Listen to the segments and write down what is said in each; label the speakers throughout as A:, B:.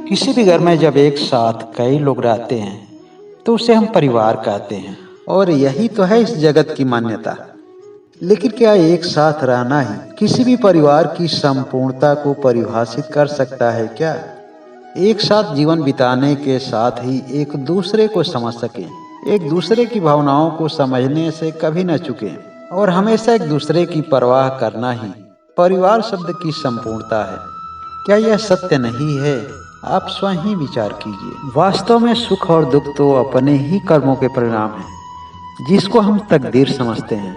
A: किसी भी घर में जब एक साथ कई लोग रहते हैं तो उसे हम परिवार कहते हैं और यही तो है इस जगत की मान्यता। लेकिन क्या एक साथ रहना ही किसी भी परिवार की संपूर्णता को परिभाषित कर सकता है क्या? एक साथ जीवन बिताने के साथ ही एक दूसरे को समझ सकें, एक दूसरे की भावनाओं को समझने से कभी न चूकें और हमेशा एक दूसरे की परवाह करना ही परिवार शब्द की संपूर्णता है। क्या यह सत्य नहीं है? आप स्वयं ही विचार कीजिए। वास्तव में सुख और दुख तो अपने ही कर्मों के परिणाम हैं, जिसको हम तकदीर समझते हैं।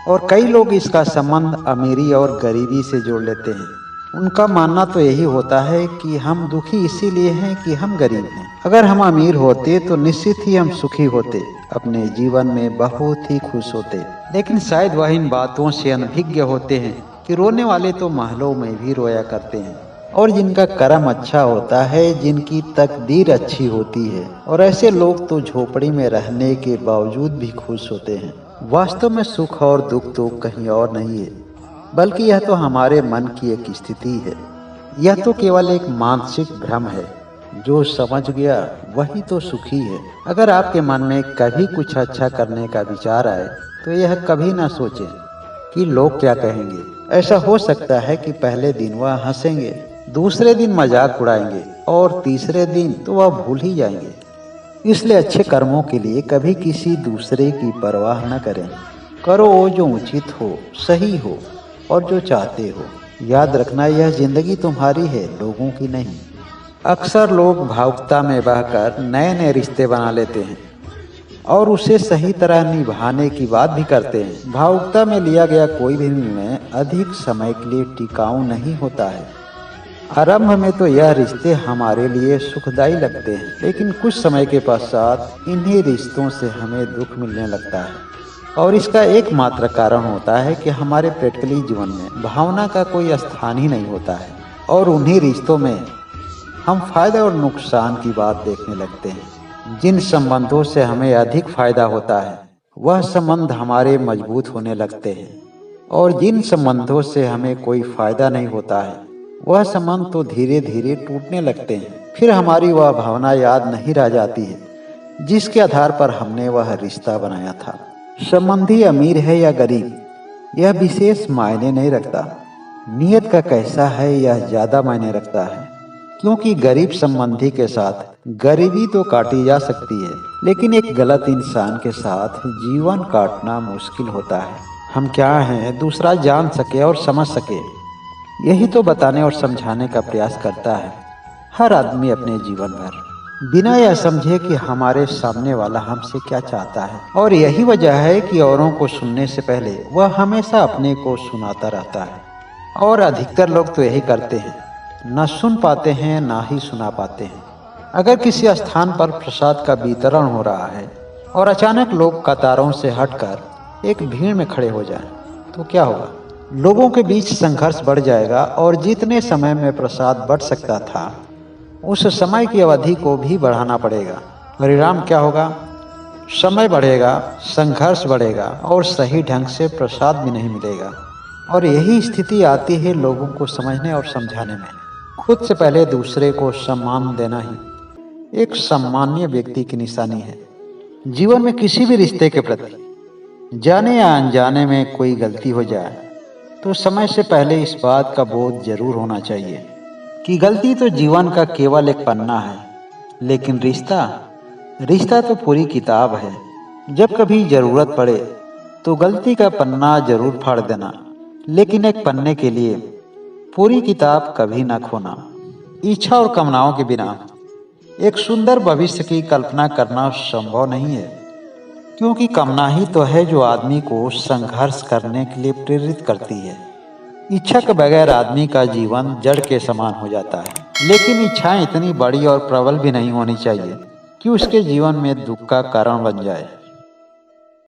A: और कई लोग इसका संबंध अमीरी और गरीबी से जोड़ लेते हैं। उनका मानना तो यही होता है कि हम दुखी इसीलिए हैं कि हम गरीब हैं। अगर हम अमीर होते तो निश्चित ही हम सुखी होते, अपने जीवन में बहुत ही खुश होते। लेकिन शायद वह इन बातों से अनभिज्ञ होते हैं कि रोने वाले तो महलों में भी रोया करते हैं, और जिनका कर्म अच्छा होता है, जिनकी तकदीर अच्छी होती है, और ऐसे लोग तो झोपड़ी में रहने के बावजूद भी खुश होते हैं। वास्तव में सुख और दुख तो कहीं और नहीं है, बल्कि यह तो हमारे मन की एक स्थिति है। यह तो केवल एक मानसिक भ्रम है। जो समझ गया वही तो सुखी है। अगर आपके मन में कभी कुछ अच्छा करने का विचार आए तो यह कभी ना सोचें कि लोग क्या कहेंगे। ऐसा हो सकता है कि पहले दिन वह हंसेंगे, दूसरे दिन मजाक उड़ाएंगे और तीसरे दिन तो वह भूल ही जाएंगे। इसलिए अच्छे कर्मों के लिए कभी किसी दूसरे की परवाह न करें। करो वो जो उचित हो, सही हो और जो चाहते हो। याद रखना, यह जिंदगी तुम्हारी है, लोगों की नहीं। अक्सर लोग भावुकता में बहकर नए नए रिश्ते बना लेते हैं और उसे सही तरह निभाने की बात भी करते हैं। भावुकता में लिया गया कोई भी निर्णय अधिक समय के लिए टिकाऊ नहीं होता है। आरंभ में तो यह रिश्ते हमारे लिए सुखदायी लगते हैं, लेकिन कुछ समय के पश्चात इन्हीं रिश्तों से हमें दुख मिलने लगता है। और इसका एकमात्र कारण होता है कि हमारे प्रैक्टिकली जीवन में भावना का कोई स्थान ही नहीं होता है, और उन्हीं रिश्तों में हम फायदे और नुकसान की बात देखने लगते हैं। जिन संबंधों से हमें अधिक फायदा होता है वह संबंध हमारे मजबूत होने लगते हैं, और जिन संबंधों से हमें कोई फायदा नहीं होता है वह संबंध तो धीरे धीरे टूटने लगते हैं। फिर हमारी वह भावना याद नहीं रह जाती है जिसके आधार पर हमने वह रिश्ता बनाया था। संबंधी अमीर है या गरीब यह विशेष मायने नहीं रखता, नियत का कैसा है यह ज्यादा मायने रखता है। क्योंकि गरीब संबंधी के साथ गरीबी तो काटी जा सकती है, लेकिन एक गलत इंसान के साथ जीवन काटना मुश्किल होता है। हम क्या हैं दूसरा जान सके और समझ सके, यही तो बताने और समझाने का प्रयास करता है हर आदमी अपने जीवन भर, बिना यह समझे कि हमारे सामने वाला हमसे क्या चाहता है। और यही वजह है कि औरों को सुनने से पहले वह हमेशा अपने को सुनाता रहता है। और अधिकतर लोग तो यही करते हैं, न सुन पाते हैं ना ही सुना पाते हैं। अगर किसी स्थान पर प्रसाद का वितरण हो रहा है और अचानक लोग कतारों से हटकर एक भीड़ में खड़े हो जाएं, तो क्या होगा? लोगों के बीच संघर्ष बढ़ जाएगा और जितने समय में प्रसाद बंट सकता था उस समय की अवधि को भी बढ़ाना पड़ेगा। परिणाम क्या होगा? समय बढ़ेगा, संघर्ष बढ़ेगा और सही ढंग से प्रसाद भी नहीं मिलेगा। और यही स्थिति आती है लोगों को समझने और समझाने में। खुद से पहले दूसरे को सम्मान देना ही एक सम्मानीय व्यक्ति की निशानी है। जीवन में किसी भी रिश्ते के प्रति जाने या अनजाने में कोई गलती हो जाए तो समय से पहले इस बात का बोध जरूर होना चाहिए कि गलती तो जीवन का केवल एक पन्ना है, लेकिन रिश्ता तो पूरी किताब है। जब कभी जरूरत पड़े तो गलती का पन्ना जरूर फाड़ देना, लेकिन एक पन्ने के लिए पूरी किताब कभी ना खोना। इच्छा और कामनाओं के बिना एक सुंदर भविष्य की कल्पना करना संभव नहीं है, क्योंकि कामना ही तो है जो आदमी को संघर्ष करने के लिए प्रेरित करती है। इच्छा के बगैर आदमी का जीवन जड़ के समान हो जाता है। लेकिन इच्छाएं इतनी बड़ी और प्रबल भी नहीं होनी चाहिए कि उसके जीवन में दुख का कारण बन जाए।